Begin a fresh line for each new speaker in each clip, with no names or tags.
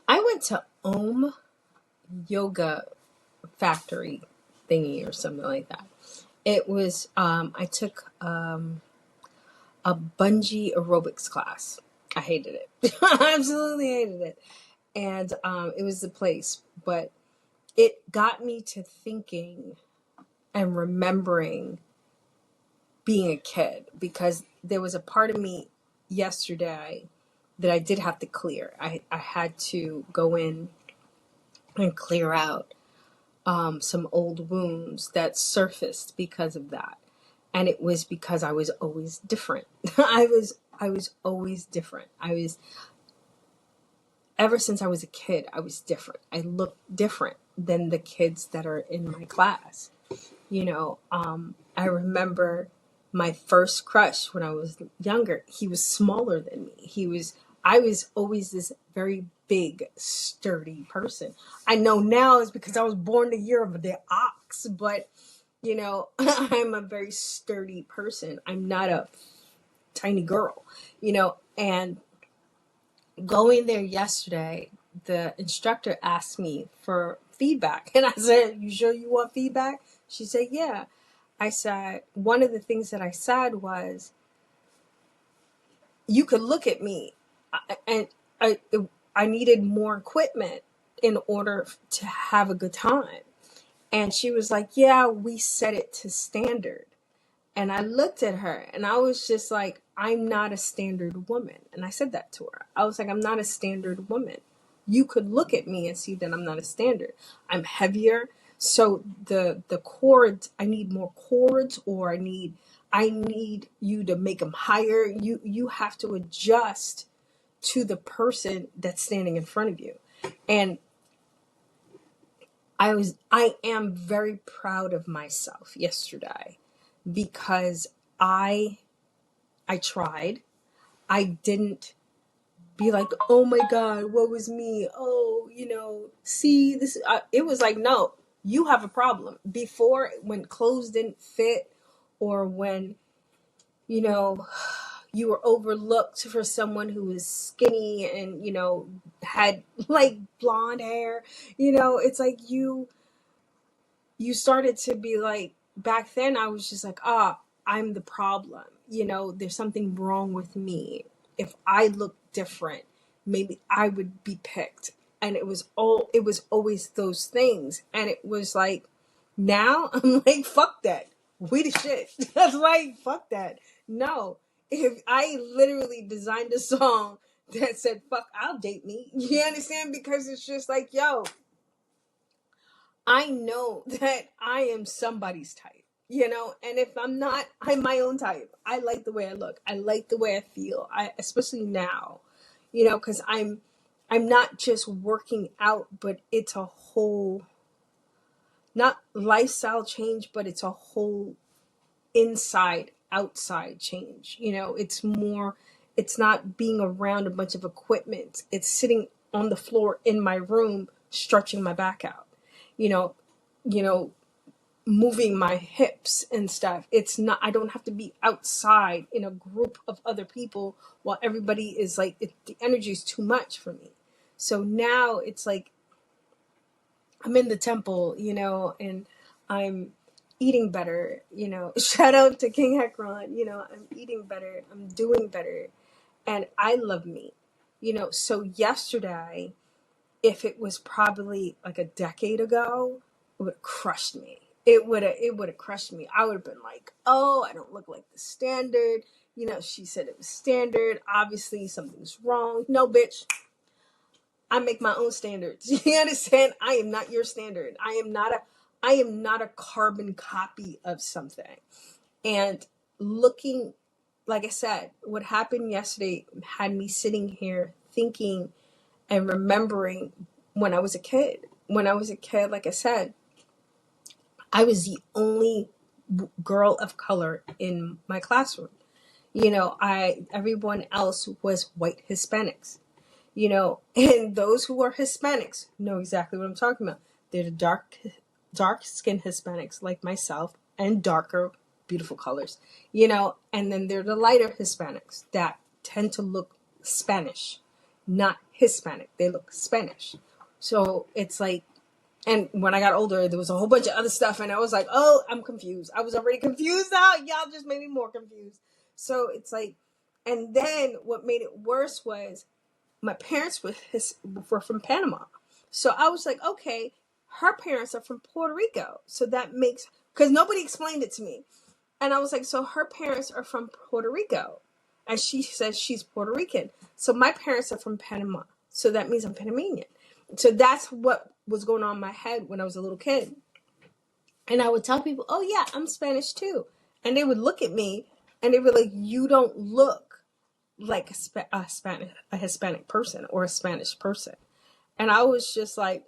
I went to Yoga Factory thingy or something like that. It was I took a bungee aerobics class. I hated it. I absolutely hated it. And it was the place, but it got me to thinking and remembering being a kid, because there was a part of me yesterday that I did have to clear. I had to go in and clear out some old wounds that surfaced because of that. And it was because I was always different. I was always different. Ever since I was a kid, I was different. I looked different than the kids that are in my class. I remember my first crush when I was younger. He was smaller than me. I was always this very big, sturdy person. I know now it's because I was born the year of the ox, but I'm a very sturdy person. I'm not a tiny girl, and going there yesterday, the instructor asked me for feedback. And I said, "You sure you want feedback?" She said, "Yeah." I said, one of the things that I said was, "You could look at me." And I needed more equipment in order to have a good time. And she was like, "Yeah, we set it to standard." And I looked at her and I was just like, "I'm not a standard woman." And I said that to her. I was like, "I'm not a standard woman. You could look at me and see that I'm not a standard. I'm heavier. So the chords, I need more chords, or I need you to make them higher. You have to adjust to the person that's standing in front of you." And I am very proud of myself yesterday, because I tried. I didn't be like, "Oh my God, what was me? Oh, see this." It was like, "No, you have a problem." Before, when clothes didn't fit, or when, you know, you were overlooked for someone who was skinny and, had like blonde hair, it's like you started to be like, back then I was just like, I'm the problem. There's something wrong with me. If I look different, maybe I would be picked. And it was always those things. And it was like, now I'm like, fuck that. We the shit. That's like, fuck that. No. If I literally designed a song that said, "Fuck, I'll date me." You understand? Because it's just like, yo, I know that I am somebody's type, and if I'm not, I'm my own type. I like the way I look. I like the way I feel. Especially now, because I'm not just working out, but it's a whole, not lifestyle change, but it's a whole inside outside change. It's not being around a bunch of equipment. It's sitting on the floor in my room, stretching my back out. You know, you know, moving my hips and stuff. It's not, I don't have to be outside in a group of other people while everybody is like, the energy is too much for me. So now it's like, I'm in the temple, and I'm eating better, shout out to King Hekron, I'm eating better, I'm doing better, and I love me, so yesterday, if it was probably like a decade ago, it would have crushed me. It would have crushed me. I would have been like, "Oh, I don't look like the standard." She said it was standard. Obviously, something's wrong. No, bitch. I make my own standards. You understand? I am not your standard. I am not a carbon copy of something. And looking, like I said, what happened yesterday had me sitting here thinking and remembering when I was a kid. When I was a kid, like I said, I was the only girl of color in my classroom. Everyone else was white Hispanics. And those who are Hispanics know exactly what I'm talking about. They're the dark skinned Hispanics like myself, and darker, beautiful colors. And then they're the lighter Hispanics that tend to look Spanish, not Hispanic. They look Spanish. So it's like, and when I got older, there was a whole bunch of other stuff, and I was like, oh, I'm confused. I was already confused now. Y'all just made me more confused. So it's like, and then what made it worse was my parents were from Panama. So I was like, okay, her parents are from Puerto Rico. So that makes, because nobody explained it to me. And I was like, so her parents are from Puerto Rico. And she says she's Puerto Rican. So my parents are from Panama. So that means I'm Panamanian. So that's what was going on in my head when I was a little kid. And I would tell people, oh yeah, I'm Spanish too. And they would look at me and they were like, you don't look like a Hispanic person or a Spanish person. And I was just like,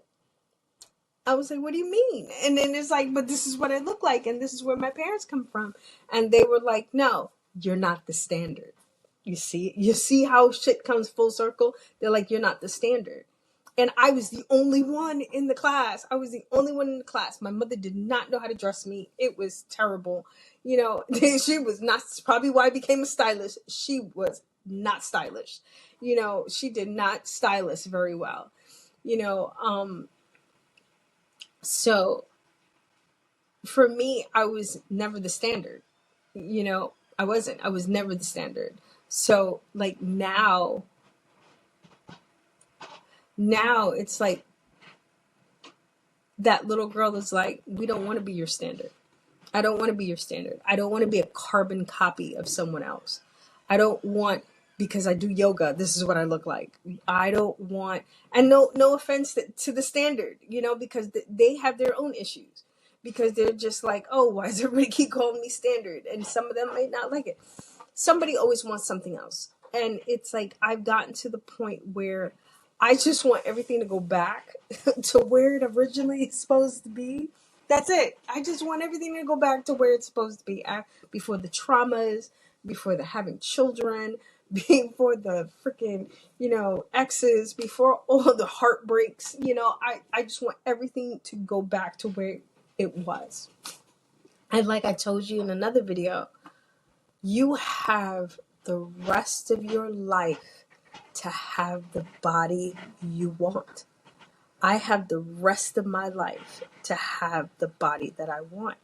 what do you mean? And then it's like, but this is what I look like, and this is where my parents come from. And they were like, no, you're not the standard. You see how shit comes full circle? They're like, you're not the standard. And I was the only one in the class. My mother did not know how to dress me. It was terrible. She was not, probably why I became a stylist. She was not stylish. She did not style us very well. So for me, I was never the standard. I wasn't. I was never the standard. So like now it's like that little girl is like, we don't want to be your standard. I don't want to be your standard. I don't want to be a carbon copy of someone else. I don't want, because I do yoga, this is what I look like. I don't want, and no offense to the standard, because they have their own issues. Because they're just like, oh, why does everybody keep calling me standard? And some of them might not like it. Somebody always wants something else. And it's like, I've gotten to the point where I just want everything to go back to where it originally is supposed to be. That's it. I just want everything to go back to where it's supposed to be. Before the traumas, before the having children, before the freaking, exes, before all the heartbreaks. I just want everything to go back to where it was. And like I told you in another video, you have the rest of your life to have the body you want. I have the rest of my life to have the body that I want.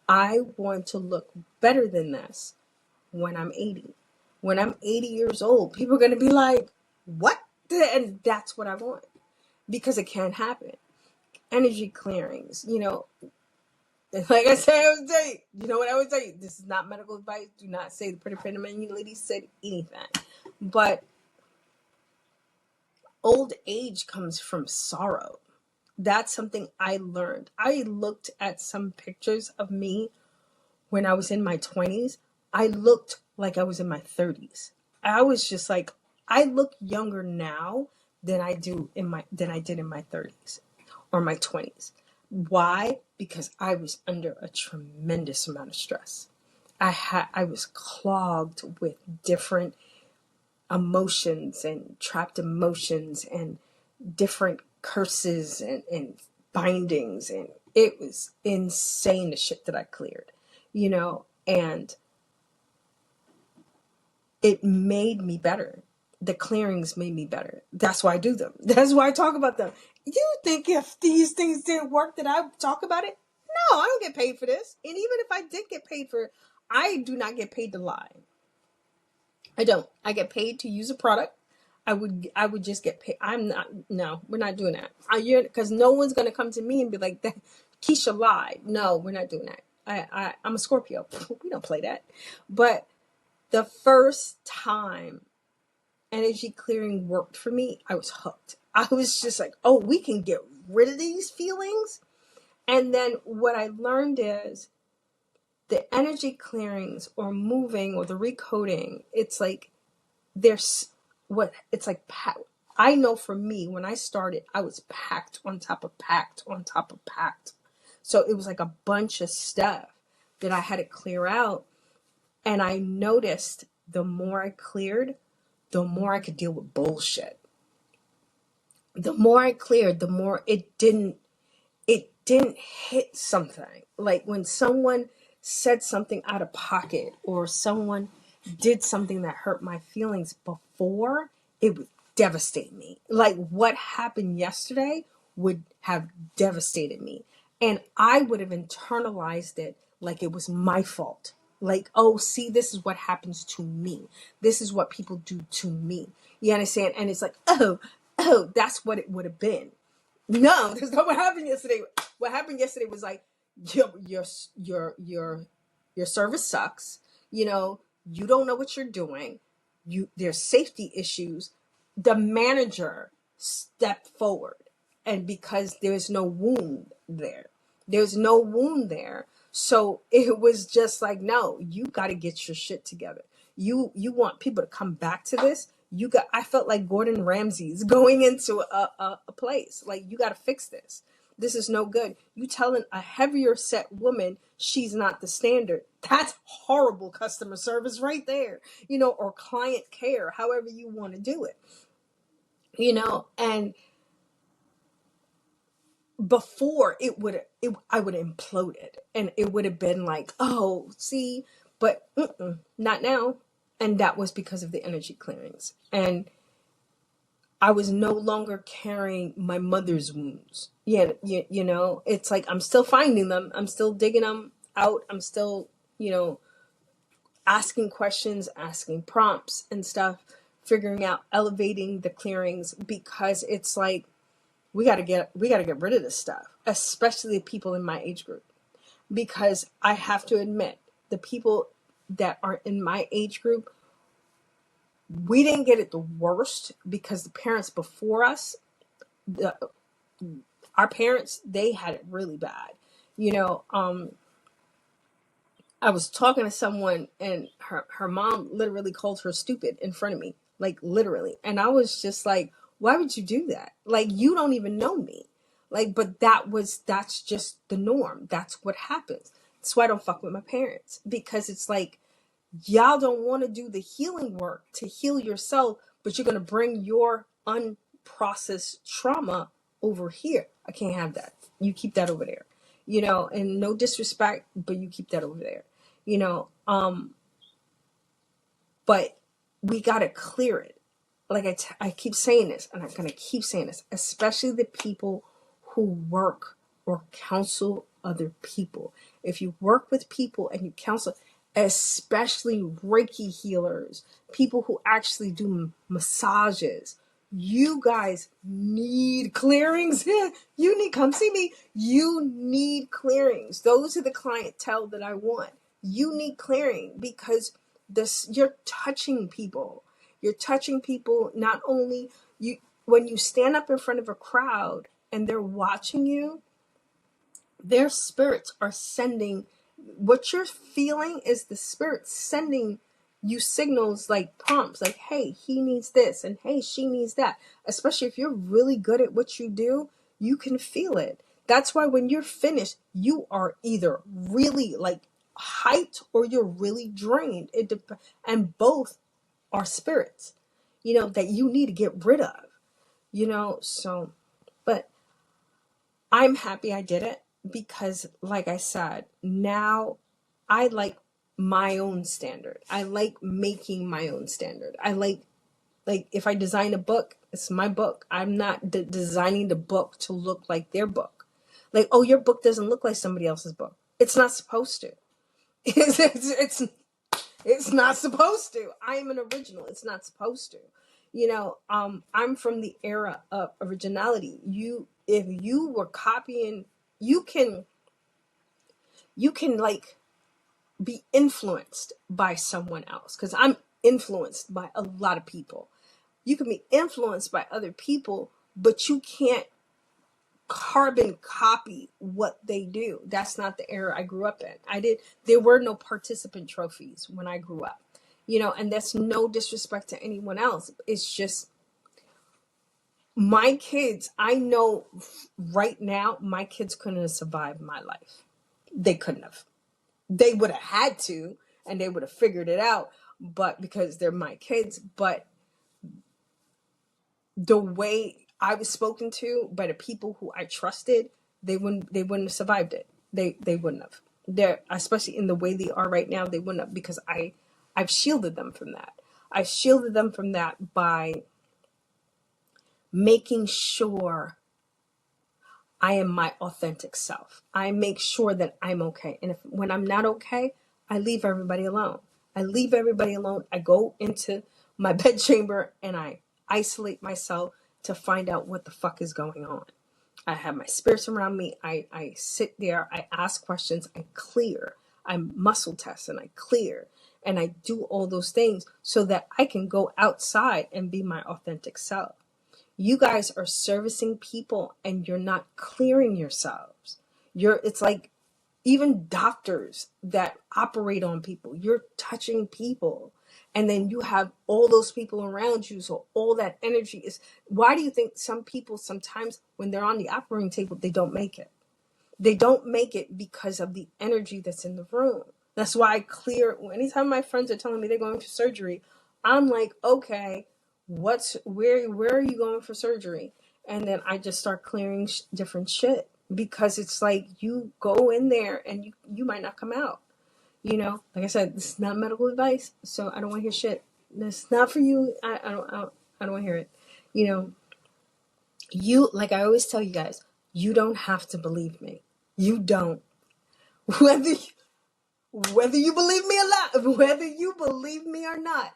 I want to look better than this when I'm 80. When I'm 80 years old, people are going to be like, what? And that's what I want, because it can happen. Energy clearings, like I said, I would tell you, what I would tell you? This is not medical advice. Do not say the pretty Panamanian lady said anything. But old age comes from sorrow. That's something I learned. I looked at some pictures of me when I was in my 20s. I looked like I was in my 30s. I was just like, I look younger now than I did in my 30s or my 20s. Why? Because I was under a tremendous amount of stress. I was clogged with different emotions and trapped emotions and different curses and bindings, and it was insane, the shit that I cleared, and it made me better. The clearings made me better. That's why I do them. That's why I talk about them. You think if these things didn't work that I talk about it? No, I don't get paid for this. And even if I did get paid for it, I do not get paid to lie. I don't. I get paid to use a product. I would just get paid. No, we're not doing that. Because no one's going to come to me and be like, Keisha lied. No, we're not doing that. I'm a Scorpio. We don't play that. But the first time energy clearing worked for me, I was hooked. I was just like, oh, we can get rid of these feelings. And then what I learned is the energy clearings or moving or the recoding, it's like I know for me, when I started, I was packed on top of packed on top of packed. So it was like a bunch of stuff that I had to clear out. And I noticed the more I cleared, the more I could deal with bullshit. The more I cleared, the more it didn't hit something. Like when someone said something out of pocket or someone did something that hurt my feelings before, devastate me. Like what happened yesterday would have devastated me. And I would have internalized it like it was my fault. Like, oh, see, this is what happens to me. This is what people do to me. You understand? And it's like, oh, that's what it would have been. No, that's not what happened yesterday. What happened yesterday was like, your your your service sucks. You don't know what you're doing. There's safety issues. The manager stepped forward, and because there's no wound there. So it was just like, no, you got to get your shit together. You want people to come back to this. I felt like Gordon Ramsay's going into a place like, you got to fix this. This is no good. You telling a heavier set woman she's not the standard. That's horrible customer service right there, or client care, however you want to do it, and before I would have imploded, and it would have been like, oh, see, but not now. And that was because of the energy clearings. And I was no longer carrying my mother's wounds. Yeah, it's like I'm still finding them. I'm still digging them out. I'm still, asking questions, asking prompts and stuff, figuring out, elevating the clearings, because it's like, we got to get rid of this stuff, especially the people in my age group. Because I have to admit, the people that are in my age group, we didn't get it the worst, because the parents before us, our parents, they had it really bad. I was talking to someone, and her mom literally called her stupid in front of me, like literally. And I was just like, why would you do that? Like, you don't even know me. Like, but that's just the norm. That's what happens. That's why I don't fuck with my parents, because it's like, y'all don't want to do the healing work to heal yourself, but you're going to bring your unprocessed trauma over here. I can't have that. You keep that over there, and no disrespect, but you keep that over there, but we got to clear it. Like I keep saying this, and I'm going to keep saying this, especially the people who work or counsel other people. If you work with people and you counsel, especially Reiki healers, people who actually do massages, you guys need clearings. You need, come see me. You need clearings. Those are the clientele that I want. You need clearing, because you're touching people. You're touching people. Not only when you stand up in front of a crowd and they're watching you, their spirits are sending, what you're feeling is the spirit sending you signals, like prompts, like, hey, he needs this, and hey, she needs that. Especially if you're really good at what you do, you can feel it. That's why when you're finished, you are either really like hyped or you're really drained. And both are spirits, that you need to get rid of, so, but I'm happy I did it, because like I said, now I like my own standard. I like making my own standard. I like if I design a book, it's my book. I'm not designing the book to look like their book. Like, oh, your book doesn't look like somebody else's book. It's not supposed to. It's not supposed to. I am an original. It's not supposed to. I'm from the era of originality. If you were copying, you can like be influenced by someone else, because I'm influenced by a lot of people. You can be influenced by other people, but you can't carbon copy what they do. That's not the era I grew up in. There were no participant trophies when I grew up, and that's no disrespect to anyone else. It's just my kids. I know right now my kids couldn't have survived my life. They couldn't have. They would have had to, and they would have figured it out, but because they're my kids. But the way I was spoken to by the people who I trusted, they wouldn't have survived it. They wouldn't have. They're, especially in the way they are right now, they wouldn't have, because I've shielded them from that. I shielded them from that by making sure I am my authentic self. I make sure that I'm okay. And if when I'm not okay, I leave everybody alone. I leave everybody alone. I go into my bedchamber and I isolate myself to find out what the fuck is going on. I have my spirits around me. I sit there. I ask questions. I clear. I muscle test and I clear. And I do all those things so that I can go outside and be my authentic self. You guys are servicing people and you're not clearing yourselves. It's like even doctors that operate on people, you're touching people. And then you have all those people around you. So all that energy is, why do you think some people sometimes when they're on the operating table, they don't make it? They don't make it because of the energy that's in the room. That's why I clear. Anytime my friends are telling me they're going for surgery, I'm like, okay, where are you going for surgery? And then I just start clearing different shit because it's like you go in there and you might not come out. You know, like I said, this is not medical advice, so I don't want to hear shit. This is not for you. I don't want to hear it. You know, like I always tell you guys, you don't have to believe me. You don't. Whether you believe me or not, whether you believe me or not,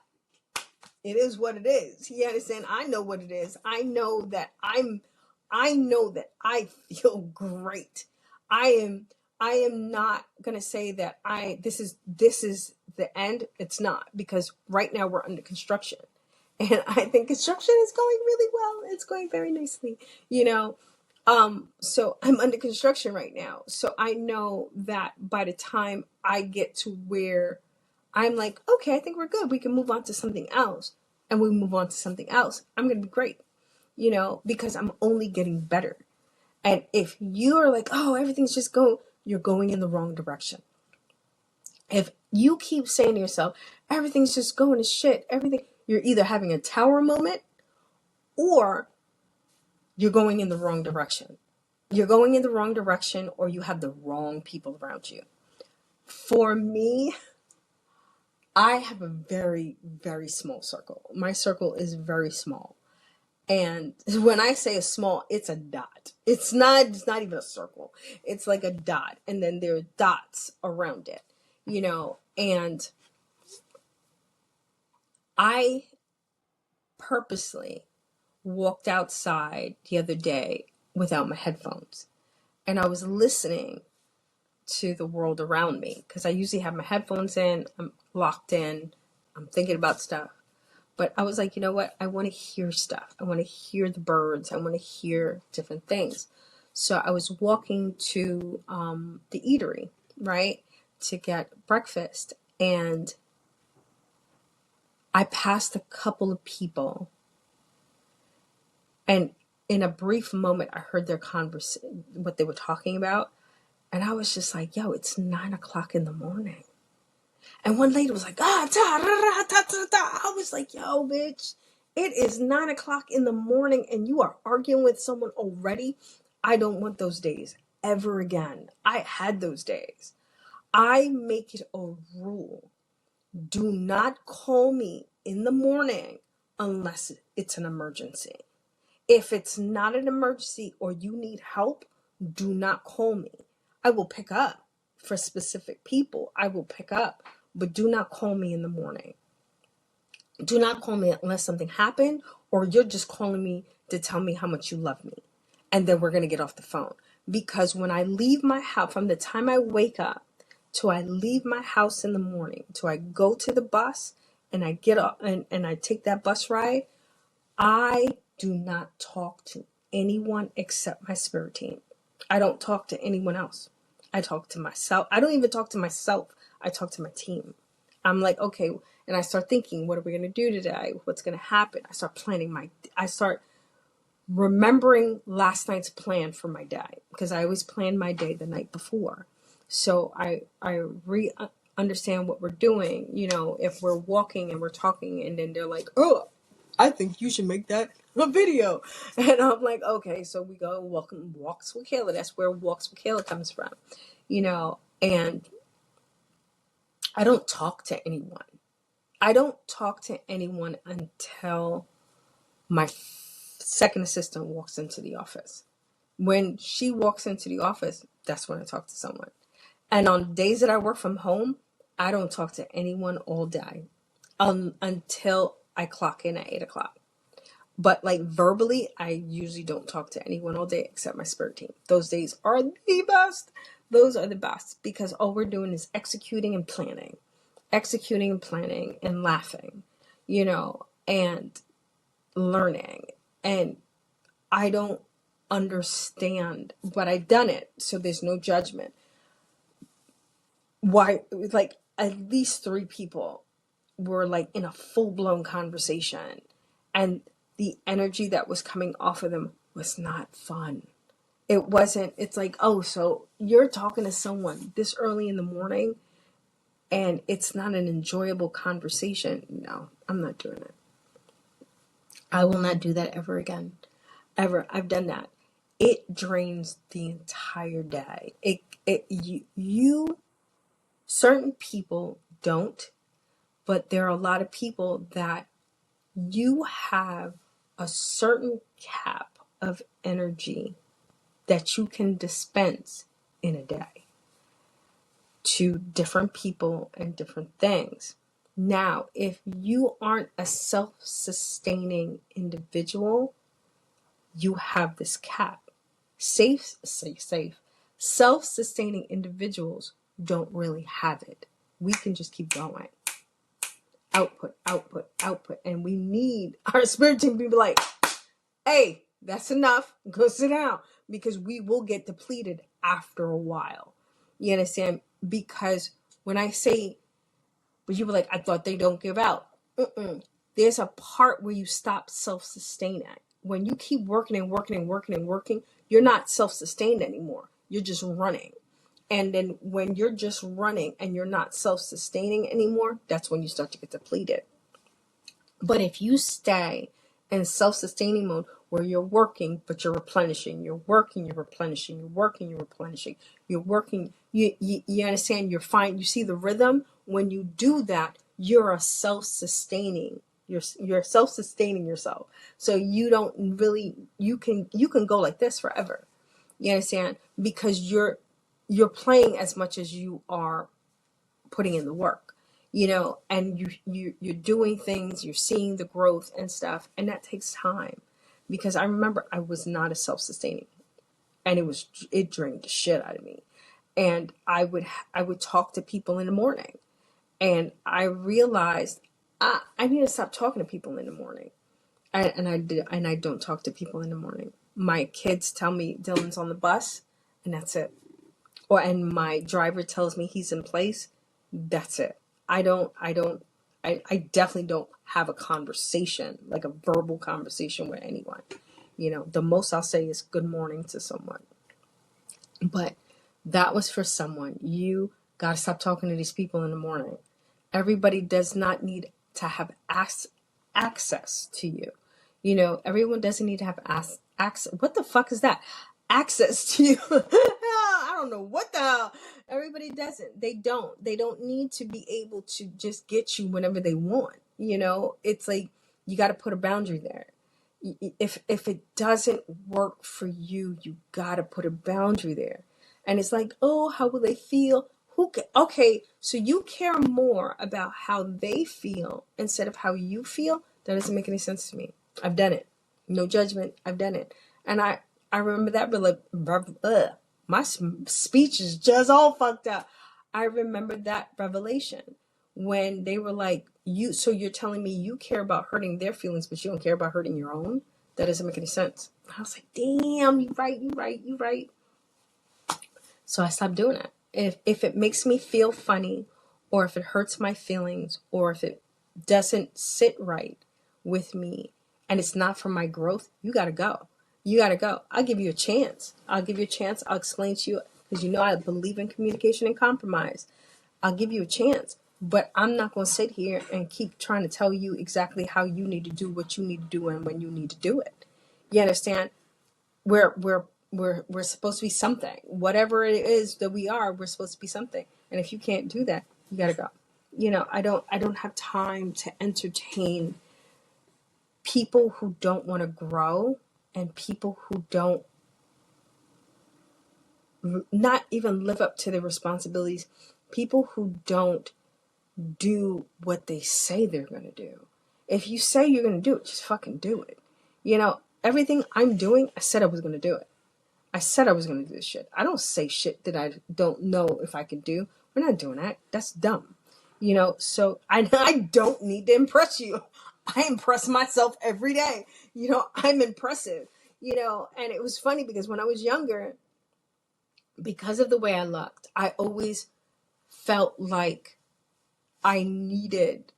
it is what it is. You understand? I know what it is. I know that I feel great. I am not gonna say that this is the end. It's not, because right now we're under construction. And I think construction is going really well. It's going very nicely, you know. So I'm under construction right now. So I know that by the time I get to where I'm like, okay, I think we're good. We can move on to something else. And we move on to something else. I'm going to be great, you know, because I'm only getting better. And if you are like, oh, everything's just going, you're going in the wrong direction. If you keep saying to yourself, everything's just going to shit, you're either having a tower moment or you're going in the wrong direction. You're going in the wrong direction or you have the wrong people around you. For me, I have a very, very small circle. My circle is very small. And when I say a small, it's a dot. It's not even a circle. It's like a dot. And then there are dots around it, you know. And I purposely walked outside the other day without my headphones. And I was listening to the world around me because I usually have my headphones in, I'm locked in, I'm thinking about stuff. But I was like, you know what? I want to hear stuff. I want to hear the birds. I want to hear different things. So I was walking to the eatery, right, to get breakfast. And I passed a couple of people. And in a brief moment, I heard their conversation, what they were talking about. And I was just like, yo, it's 9 o'clock in the morning. And one lady was like, ta, ta, ta, ta, ta. I was like, yo, bitch, it is 9 o'clock in the morning and you are arguing with someone already. I don't want those days ever again. I had those days. I make it a rule. Do not call me in the morning unless it's an emergency. If it's not an emergency or you need help, do not call me. I will pick up for specific people. I will pick up, but do not call me in the morning. Do not call me unless something happened or you're just calling me to tell me how much you love me. And then we're going to get off the phone. Because when I leave my house, from the time I wake up till I leave my house in the morning, till I go to the bus and I get up and I take that bus ride, I do not talk to anyone except my spirit team. I don't talk to anyone else. I talk to myself. I don't even talk to myself. I talk to my team. I'm like, okay, and I start thinking, what are we going to do today? What's going to happen? I start remembering last night's plan for my day, because I always plan my day the night before. So I understand what we're doing, you know, if we're walking and we're talking and then they're like, oh, I think you should make that a video. And I'm like, okay, so we go walks with Kayla. That's where Walks with Kayla comes from, you know. And I don't talk to anyone. I don't talk to anyone until my second assistant walks into the office. When she walks into the office, that's when I talk to someone. And on days that I work from home, I don't talk to anyone all day until I clock in at 8 o'clock. But like verbally, I usually don't talk to anyone all day except my spirit team. Those days are the best. Those are the best because all we're doing is executing and planning and laughing, and learning. And I don't understand, but I've done it, so there's no judgment. Why, like, at least 3 people were like in a full-blown conversation, and the energy that was coming off of them was not fun. It wasn't, it's like, oh, so you're talking to someone this early in the morning and it's not an enjoyable conversation. No, I'm not doing it. I will not do that ever again. Ever. I've done that. It drains the entire day. Certain people don't, but there are a lot of people that you have a certain cap of energy that you can dispense in a day to different people and different things. Now, if you aren't a self-sustaining individual, you have this cap. Safe. Self-sustaining individuals don't really have it. We can just keep going. Output. And we need our spirit team to be like, hey, that's enough. Go sit down. Because we will get depleted after a while. You understand? Because when I say, but you were like, I thought they don't give out. There's a part where you stop self-sustaining. When you keep working, you're not self-sustained anymore. You're just running. And then when you're just running and you're not self-sustaining anymore, that's when you start to get depleted. But if you stay in self-sustaining mode where you're working, but you're replenishing, you're working, you're replenishing, you're working, you're replenishing, you're working, you understand, you're fine, you see the rhythm. When you do that, you're a self-sustaining, you're self-sustaining yourself. So you don't really, you can go like this forever. You understand? Because you're playing as much as you are putting in the work, and you're doing things, you're seeing the growth and stuff, and that takes time. Because I remember I was not a self-sustaining, and it drained the shit out of me. And I would talk to people in the morning, and I realized I need to stop talking to people in the morning. And I don't talk to people in the morning. My kids tell me Dylan's on the bus, and that's it. And my driver tells me he's in place. That's it. I definitely don't have a conversation, like a verbal conversation with anyone. The most I'll say is good morning to someone. But that was for someone. You got to stop talking to these people in the morning. Everybody does not need to have access to you. Everyone doesn't need to have access. What the fuck is that? Access to you. I don't know what the hell. Everybody doesn't. They don't need to be able to just get you whenever they want. It's like you got to put a boundary there. If it doesn't work for you, you got to put a boundary there. And it's like, oh, how will they feel? Okay, so you care more about how they feel instead of how you feel? That doesn't make any sense to me. I've done it. No judgment. I've done it. And I remember that my speech is just all fucked up. I remember that revelation when they were like, so you're telling me you care about hurting their feelings, but you don't care about hurting your own? That doesn't make any sense. I was like, damn, you right. So I stopped doing it. If it makes me feel funny, or if it hurts my feelings, or if it doesn't sit right with me and it's not for my growth, you got to go. I'll give you a chance. I'll explain to you, because I believe in communication and compromise. I'll give you a chance, but I'm not going to sit here and keep trying to tell you exactly how you need to do what you need to do and when you need to do it. You understand? We're supposed to be something. Whatever it is that we are, we're supposed to be something. And if you can't do that, you got to go. I don't have time to entertain people who don't want to grow and people who don't not even live up to their responsibilities, people who don't do what they say they're going to do. If you say you're going to do it, just fucking do it. You know, everything I'm doing, I said I was going to do it. I said I was going to do this shit. I don't say shit that I don't know if I can do. We're not doing that. That's dumb. You know, so I don't need to impress you. I impress myself every day. You know, I'm impressive. You know, and it was funny because when I was younger, because of the way I looked, I always felt like I needed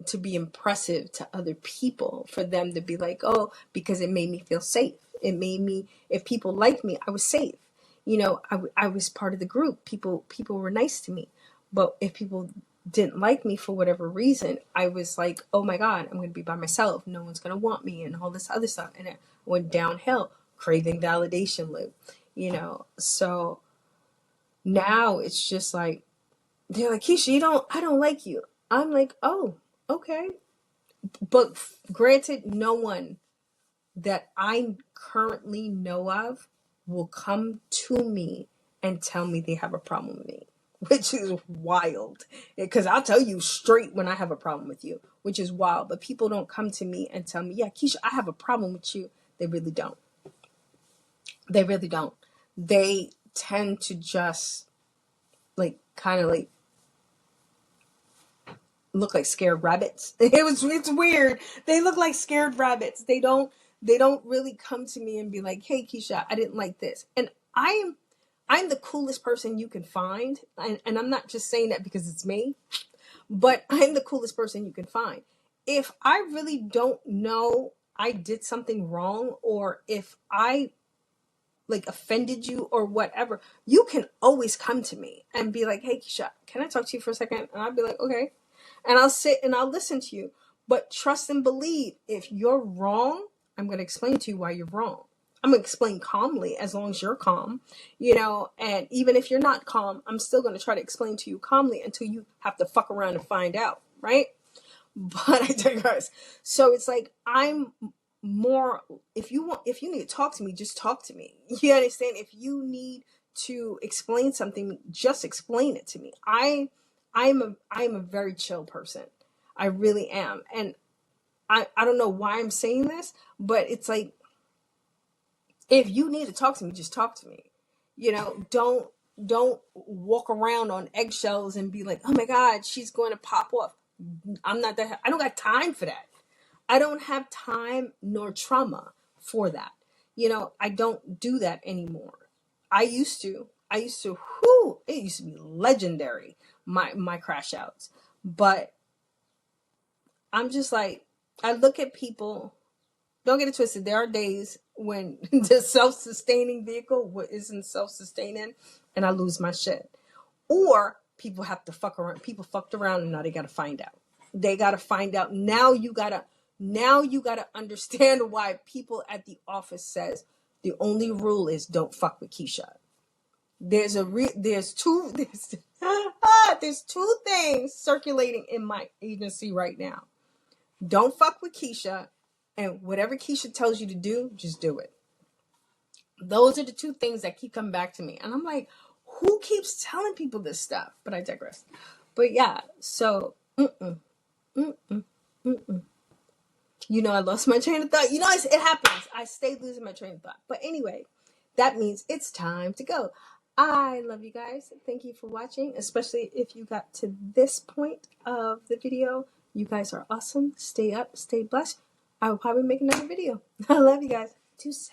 to be impressive to other people for them to be like, oh, because it made me feel safe. It made me, if people liked me, I was safe. You know, I was part of the group. People were nice to me. But if people didn't like me for whatever reason, I was like, oh my God, I'm going to be by myself. No one's going to want me and all this other stuff. And it went downhill, craving validation loop, you know. So now it's just like, they're like, Keisha, I don't like you. I'm like, oh, okay. But granted, no one that I currently know of will come to me and tell me they have a problem with me, which is wild. Because I'll tell you straight when I have a problem with you, which is wild. But people don't come to me and tell me, yeah, Keisha, I have a problem with you. They really don't. They really don't. They tend to just like kind of like look like scared rabbits. It's weird. They look like scared rabbits. They don't really come to me and be like, hey Keisha, I didn't like this. And I'm the coolest person you can find. And I'm not just saying that because it's me, but I'm the coolest person you can find. If I really don't know I did something wrong, or if I like offended you or whatever, you can always come to me and be like, hey Keisha, can I talk to you for a second? And I'll be like, okay. And I'll sit and I'll listen to you. But trust and believe, if you're wrong, I'm going to explain to you why you're wrong. I'm going to explain calmly as long as you're calm, you know, and even if you're not calm, I'm still going to try to explain to you calmly until you have to fuck around and find out, right? But I digress. So it's like, I'm more, if you need to talk to me, just talk to me. You understand? If you need to explain something, just explain it to me. I'm a very chill person. I really am. And I don't know why I'm saying this, but it's like, if you need to talk to me, just talk to me. You know, don't walk around on eggshells and be like, oh my God, she's going to pop off. I don't got time for that. I don't have time nor trauma for that. You know, I don't do that anymore. I used to, whoo, it used to be legendary, my crash outs. But I'm just like, I look at people, don't get it twisted. There are days when the self-sustaining vehicle isn't self-sustaining and I lose my shit. Or people have to fuck around. People fucked around and now they got to find out. They got to find out. Now you got to understand why people at the office says the only rule is don't fuck with Keisha. There's two things circulating in my agency right now. Don't fuck with Keisha, and whatever Keisha tells you to do, just do it. Those are the two things that keep coming back to me. And I'm like, who keeps telling people this stuff? But I digress. But yeah, so, you know, I lost my train of thought. You know, it happens. I stay losing my train of thought. But anyway, that means it's time to go. I love you guys. Thank you for watching, especially if you got to this point of the video. You guys are awesome. Stay up, stay blessed. I will probably make another video. I love you guys. Deuces.